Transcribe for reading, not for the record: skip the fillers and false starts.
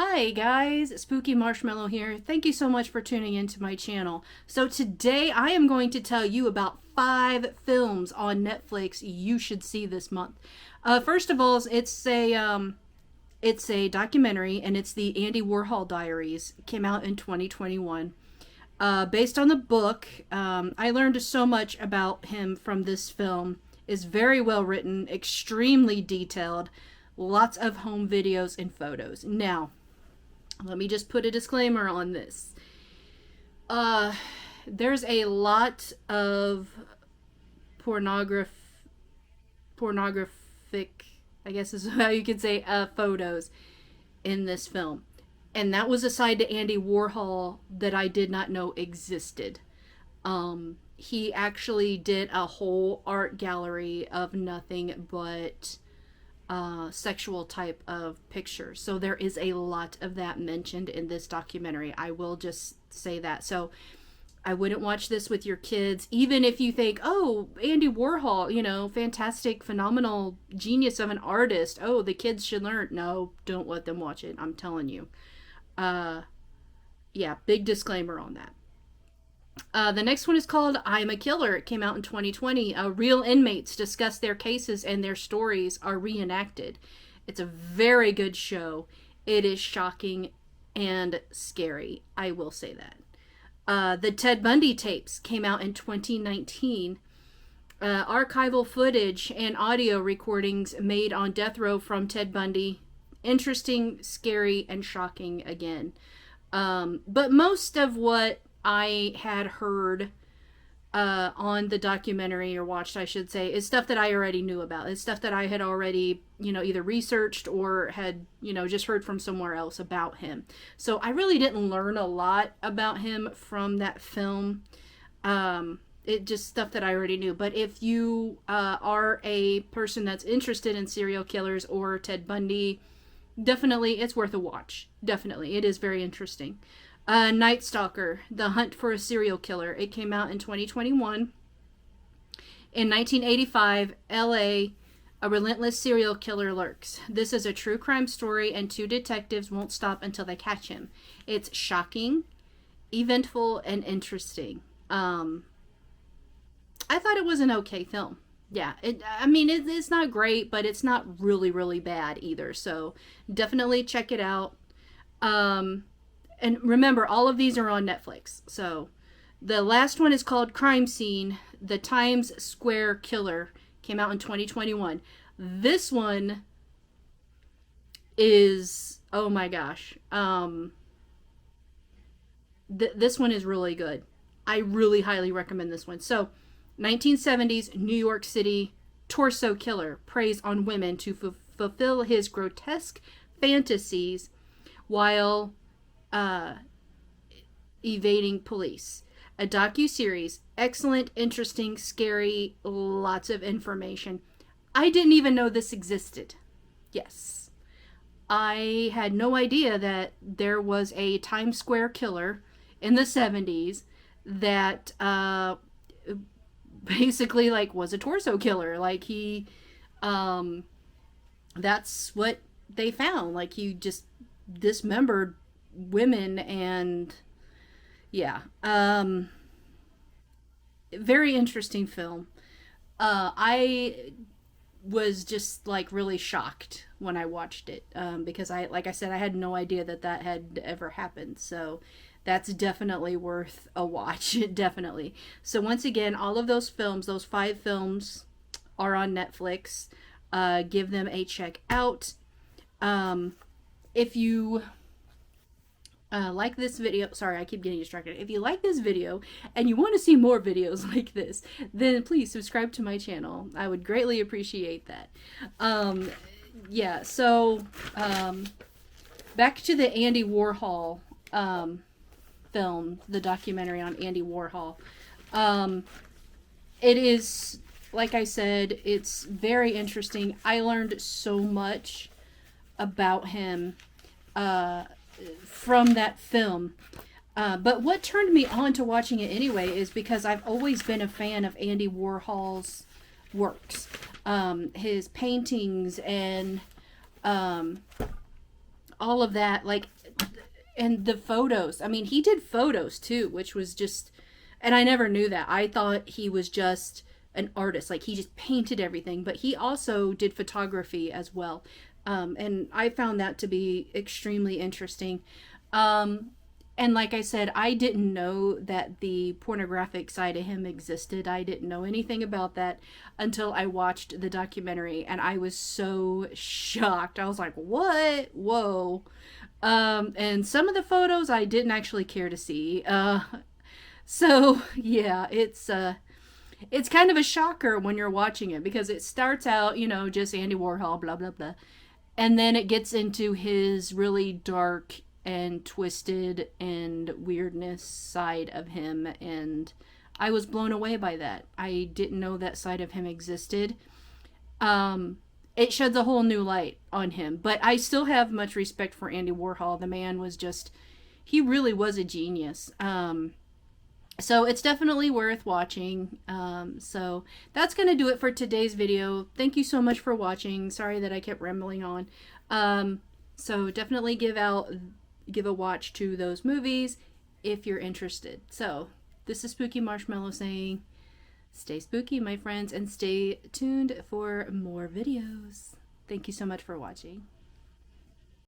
Hi guys, Spooky Marshmallow here. Thank you so much for tuning into my channel. So today I am going to tell you about 5 films on Netflix you should see this month. First of all, it's a documentary, and it's the Andy Warhol Diaries. It came out in 2021. Based on the book, I learned so much about him from this film. It's very well written, extremely detailed, lots of home videos and photos. Now, let me just put a disclaimer on this. There's a lot of pornographic, I guess is how you could say, photos in this film. And that was a side to Andy Warhol that I did not know existed. He actually did a whole art gallery of nothing but sexual type of pictures. So there is a lot of that mentioned in this documentary. I will just say that. So I wouldn't watch this with your kids, even if you think, oh, Andy Warhol, fantastic, phenomenal genius of an artist. Oh, the kids should learn. No, don't let them watch it. I'm telling you. Yeah, big disclaimer on that. The next one is called I'm a Killer. It came out in 2020. Real inmates discuss their cases and their stories are reenacted. It's a very good show. It is shocking and scary. I will say that. The Ted Bundy Tapes came out in 2019. Archival footage and audio recordings made on death row from Ted Bundy. Interesting, scary, and shocking again. But most of what I had heard on the documentary, or watched, I should say, is stuff that I already knew about. It's stuff that I had already, either researched or had, just heard from somewhere else about him. So I really didn't learn a lot about him from that film. It just stuff that I already knew. But if you are a person that's interested in serial killers or Ted Bundy, definitely it's worth a watch. Definitely. It is very interesting. Night Stalker, The Hunt for a Serial Killer. It came out in 2021. In 1985, LA, a relentless serial killer lurks. This is a true crime story, and 2 detectives won't stop until they catch him. It's shocking, eventful, and interesting. I thought it was an okay film. Yeah, it's not great, but it's not really, really bad either. So definitely check it out. And remember, all of these are on Netflix. So the last one is called Crime Scene, The Times Square Killer. Came out in 2021. This one is, oh my gosh. This one is really good. I really highly recommend this one. So 1970s New York City torso killer preys on women to fulfill his grotesque fantasies while evading police. A docu-series. Excellent, interesting, scary, lots of information. I didn't even know this existed. Yes. I had no idea that there was a Times Square killer in the 70s that basically was a torso killer. He that's what they found. He just dismembered women. And yeah, very interesting film. I was just really shocked when I watched it, because like I said, I had no idea that had ever happened. So that's definitely worth a watch. Definitely. So once again, all of those films, those 5 films, are on Netflix. Give them a check out. If you like this video, sorry, I keep getting distracted. If you like this video and you want to see more videos like this, then please subscribe to my channel. I would greatly appreciate that. Yeah, so back to the Andy Warhol film, the documentary on Andy Warhol. It is, like I said, it's very interesting. I learned so much about him from that film. But what turned me on to watching it anyway is because I've always been a fan of Andy Warhol's works. His paintings and all of that, like, and the photos. I mean, he did photos too, which was just, and I never knew that. I thought he was just an artist, like he just painted everything, but he also did photography as well. And I found that to be extremely interesting. And like I said, I didn't know that the pornographic side of him existed. I didn't know anything about that until I watched the documentary, and I was so shocked. I was like, what? Whoa. And some of the photos I didn't actually care to see. So yeah, it's kind of a shocker when you're watching it, because it starts out, you know, just Andy Warhol, blah blah blah, and then it gets into his really dark and twisted and weirdness side of him, and I was blown away by that. I didn't know that side of him existed. It sheds a whole new light on him, but I still have much respect for Andy Warhol. The man was just, he really was a genius. So it's definitely worth watching. So that's going to do it for today's video. Thank you so much for watching. Sorry that I kept rambling on. So definitely give a watch to those movies if you're interested. So this is Spooky Marshmallow saying, stay spooky, my friends, and stay tuned for more videos. Thank you so much for watching.